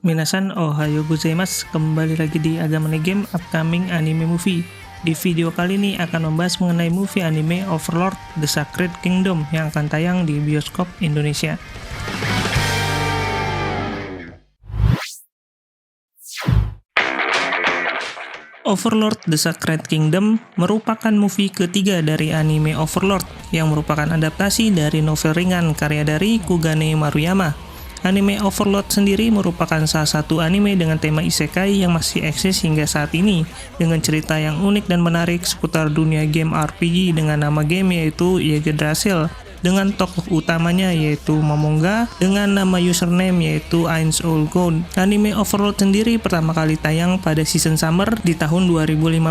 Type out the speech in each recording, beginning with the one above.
Minasan ohayo gozaimasu, kembali lagi di Agamane Game Upcoming Anime Movie. Di video kali ini akan membahas mengenai movie anime Overlord The Sacred Kingdom yang akan tayang di bioskop Indonesia. Overlord The Sacred Kingdom merupakan movie ketiga dari anime Overlord yang merupakan adaptasi dari novel ringan karya dari Kugane Maruyama. Anime Overlord sendiri merupakan salah satu anime dengan tema isekai yang masih eksis hingga saat ini, dengan cerita yang unik dan menarik seputar dunia game RPG dengan nama game yaitu Yggdrasil, dengan tokoh utamanya yaitu Momonga dengan nama username yaitu Ainz Ol Gold. Anime Overlord sendiri pertama kali tayang pada season summer di tahun 2015.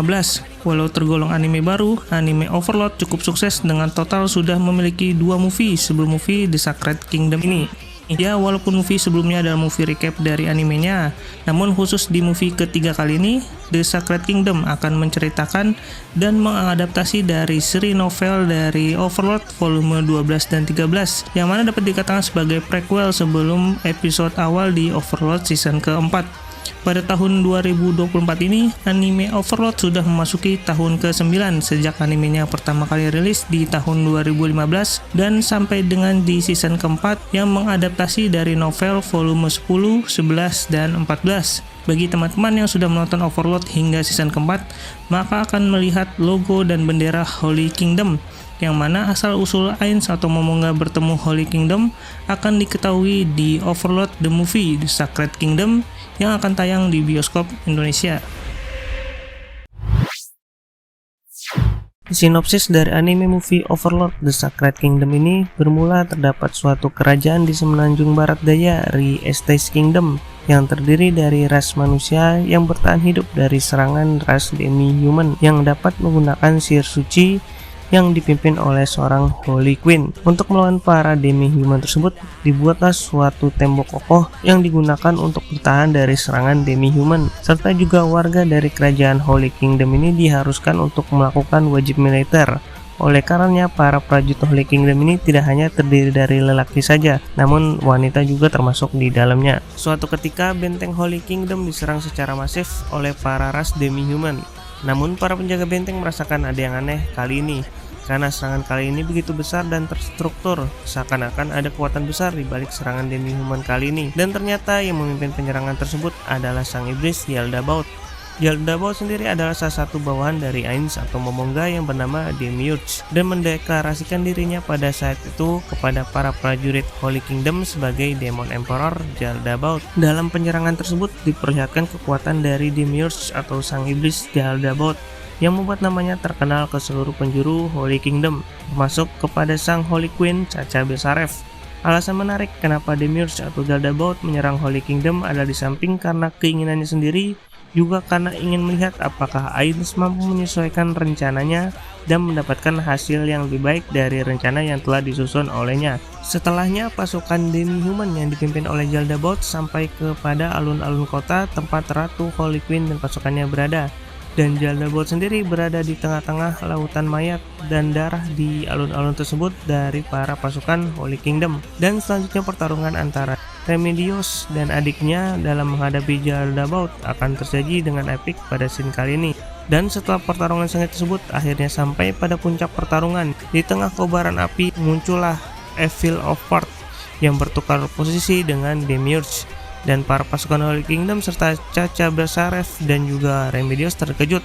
Walau tergolong anime baru, anime Overlord cukup sukses dengan total sudah memiliki 2 movie sebelum movie The Sacred Kingdom ini. Ya, walaupun movie sebelumnya adalah movie recap dari animenya, namun khusus di movie ketiga kali ini, The Sacred Kingdom akan menceritakan dan mengadaptasi dari seri novel dari Overlord volume 12 dan 13, yang mana dapat dikatakan sebagai prequel sebelum episode awal di Overlord season keempat. Pada tahun 2024 ini, anime Overlord sudah memasuki tahun ke-9 sejak animenya pertama kali rilis di tahun 2015 dan sampai dengan di season keempat yang mengadaptasi dari novel volume 10, 11, dan 14. Bagi teman-teman yang sudah menonton Overlord hingga season keempat, maka akan melihat logo dan bendera Holy Kingdom, yang mana asal-usul Ainz atau Momonga bertemu Holy Kingdom akan diketahui di Overlord The Movie The Sacred Kingdom yang akan tayang di bioskop Indonesia. Sinopsis dari anime movie Overlord The Sacred Kingdom ini bermula terdapat suatu kerajaan di semenanjung barat daya Estes Kingdom yang terdiri dari ras manusia yang bertahan hidup dari serangan ras demi-human yang dapat menggunakan sihir suci yang dipimpin oleh seorang Holy Queen. Untuk melawan para demi-human tersebut, dibuatlah suatu tembok kokoh yang digunakan untuk bertahan dari serangan demi-human, serta juga warga dari kerajaan Holy Kingdom ini diharuskan untuk melakukan wajib militer. Oleh karenanya, para prajurit Holy Kingdom ini tidak hanya terdiri dari lelaki saja, namun wanita juga termasuk di dalamnya. Suatu ketika, benteng Holy Kingdom diserang secara masif oleh para ras demi-human. Namun para penjaga benteng merasakan ada yang aneh kali ini, karena serangan kali ini begitu besar dan terstruktur, seakan-akan ada kekuatan besar di balik serangan demi-human kali ini. Dan ternyata yang memimpin penyerangan tersebut adalah sang iblis Yaldabaoth. Yaldabaoth sendiri adalah salah satu bawahan dari Ainz atau Momonga yang bernama Demiurge, dan mendeklarasikan dirinya pada saat itu kepada para prajurit Holy Kingdom sebagai Demon Emperor Yaldabaoth. Dalam penyerangan tersebut diperlihatkan kekuatan dari Demiurge atau sang iblis Yaldabaoth yang membuat namanya terkenal ke seluruh penjuru Holy Kingdom, termasuk kepada sang Holy Queen Chacha Besaref. Alasan menarik kenapa Demiurge atau Yaldabaoth menyerang Holy Kingdom adalah di samping karena keinginannya sendiri, juga karena ingin melihat apakah Ainz mampu menyesuaikan rencananya dan mendapatkan hasil yang lebih baik dari rencana yang telah disusun olehnya. Setelahnya, pasukan demi-human yang dipimpin oleh Yaldabaoth sampai kepada alun-alun kota tempat Ratu Holy Queen dan pasukannya berada. Dan Yaldabaoth sendiri berada di tengah-tengah lautan mayat dan darah di alun-alun tersebut dari para pasukan Holy Kingdom. Dan selanjutnya pertarungan antara Remedios dan adiknya dalam menghadapi Yaldabaoth akan terjadi dengan epik pada scene kali ini. Dan setelah pertarungan sengit tersebut akhirnya sampai pada puncak pertarungan. Di tengah kobaran api muncullah Evil of Part yang bertukar posisi dengan Demiurge. Dan para pasukan Holy Kingdom serta Chacha Besaref dan juga Remedios terkejut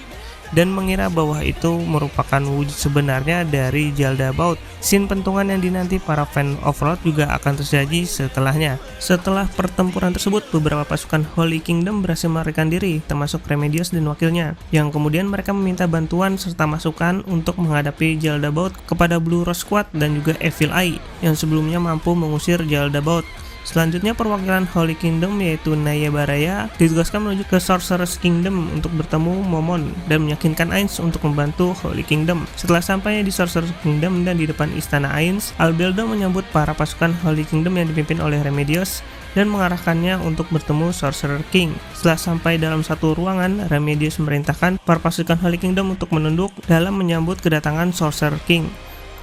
dan mengira bahwa itu merupakan wujud sebenarnya dari Yaldabaoth. Scene pentungan yang dinanti para fan Overlord juga akan terjadi setelahnya. Setelah pertempuran tersebut, beberapa pasukan Holy Kingdom berhasil melarikan diri, termasuk Remedios dan wakilnya, yang kemudian mereka meminta bantuan serta masukan untuk menghadapi Yaldabaoth kepada Blue Rose Squad dan juga Evil Eye yang sebelumnya mampu mengusir Yaldabaoth. Selanjutnya, perwakilan Holy Kingdom yaitu Naya Baraya ditugaskan menuju ke Sorcerer's Kingdom untuk bertemu Momon dan meyakinkan Ainz untuk membantu Holy Kingdom. Setelah sampainya di Sorcerer's Kingdom dan di depan istana Ainz, Albedo menyambut para pasukan Holy Kingdom yang dipimpin oleh Remedios dan mengarahkannya untuk bertemu Sorcerer King. Setelah sampai dalam satu ruangan, Remedios memerintahkan para pasukan Holy Kingdom untuk menunduk dalam menyambut kedatangan Sorcerer King.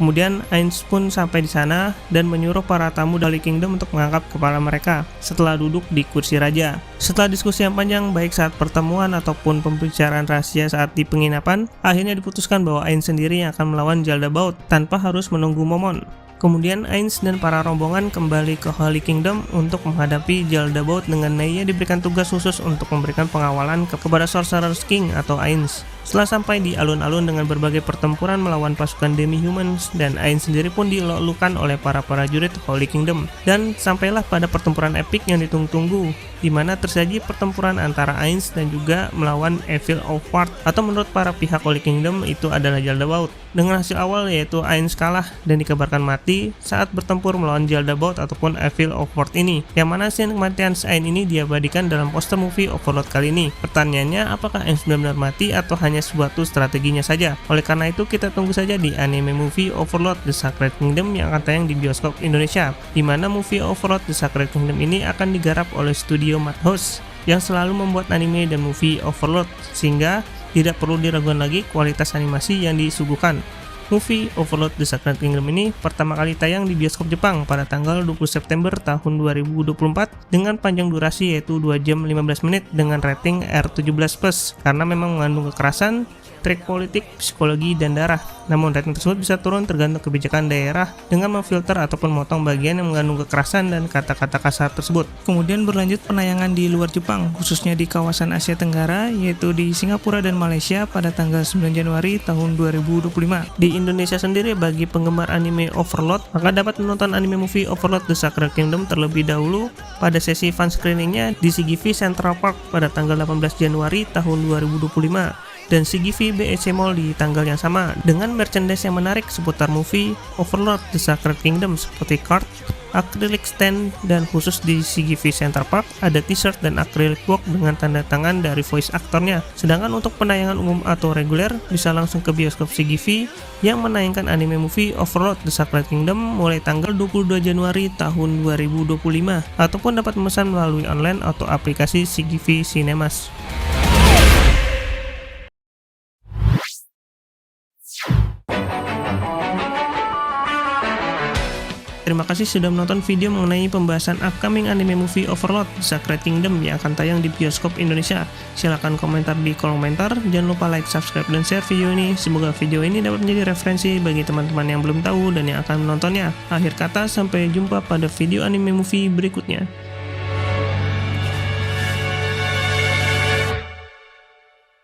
Kemudian Ainz pun sampai di sana dan menyuruh para tamu dari Kingdom untuk mengangkat kepala mereka setelah duduk di kursi raja. Setelah diskusi yang panjang baik saat pertemuan ataupun pembicaraan rahasia saat di penginapan, akhirnya diputuskan bahwa Ainz sendiri yang akan melawan Jaldabaoth tanpa harus menunggu Momon. Kemudian Ainz dan para rombongan kembali ke Holy Kingdom untuk menghadapi Jaldabaoth dengan Neya diberikan tugas khusus untuk memberikan pengawalan kepada Sorcerer's King atau Ainz. Setelah sampai di alun-alun dengan berbagai pertempuran melawan pasukan demi-humans, dan Ainz sendiri pun dilulukan oleh para prajurit Holy Kingdom. Dan sampailah pada pertempuran epik yang ditunggu-tunggu, di mana terjadi pertempuran antara Ainz dan juga melawan Evil of Ward, atau menurut para pihak Holy Kingdom itu adalah Jaldabaoth. Dengan hasil awal yaitu Ainz kalah dan dikabarkan mati saat bertempur melawan Jaldabaoth ataupun Evil of Ward ini, yang mana scene kematian Ainz ini diabadikan dalam poster movie Overlord kali ini. Pertanyaannya, apakah Ainz benar-benar mati atau hanya suatu strateginya saja? Oleh karena itu kita tunggu saja di anime movie Overlord The Sacred Kingdom yang akan tayang di bioskop Indonesia, di mana movie Overlord The Sacred Kingdom ini akan digarap oleh studio Madhouse yang selalu membuat anime dan movie Overlord, sehingga tidak perlu diragukan lagi kualitas animasi yang disuguhkan. Movie Overlord The Sacred Kingdom ini pertama kali tayang di bioskop Jepang pada tanggal 20 September tahun 2024 dengan panjang durasi yaitu 2 jam 15 menit dengan rating R17+, karena memang mengandung kekerasan, trik politik, psikologi, dan darah. Namun rating tersebut bisa turun tergantung kebijakan daerah dengan memfilter ataupun memotong bagian yang mengandung kekerasan dan kata-kata kasar tersebut. Kemudian berlanjut penayangan di luar Jepang, khususnya di kawasan Asia Tenggara, yaitu di Singapura dan Malaysia pada tanggal 9 Januari tahun 2025. Di Indonesia sendiri, bagi penggemar anime Overlord, maka dapat menonton anime movie Overlord The Sacred Kingdom terlebih dahulu pada sesi fan screeningnya di CGV Central Park pada tanggal 18 Januari tahun 2025. Dan CGV BEC Mall di tanggal yang sama dengan merchandise yang menarik seputar movie Overlord The Sacred Kingdom seperti card, acrylic stand, dan khusus di CGV Center Park ada t-shirt dan acrylic box dengan tanda tangan dari voice aktornya. Sedangkan untuk penayangan umum atau reguler bisa langsung ke bioskop CGV yang menayangkan anime movie Overlord The Sacred Kingdom mulai tanggal 22 Januari tahun 2025 ataupun dapat memesan melalui online atau aplikasi CGV Cinemas. Terima kasih sudah menonton video mengenai pembahasan upcoming anime movie Overlord The Sacred Kingdom yang akan tayang di bioskop Indonesia. Silahkan komentar di kolom komentar, jangan lupa like, subscribe, dan share video ini. Semoga video ini dapat menjadi referensi bagi teman-teman yang belum tahu dan yang akan menontonnya. Akhir kata, sampai jumpa pada video anime movie berikutnya.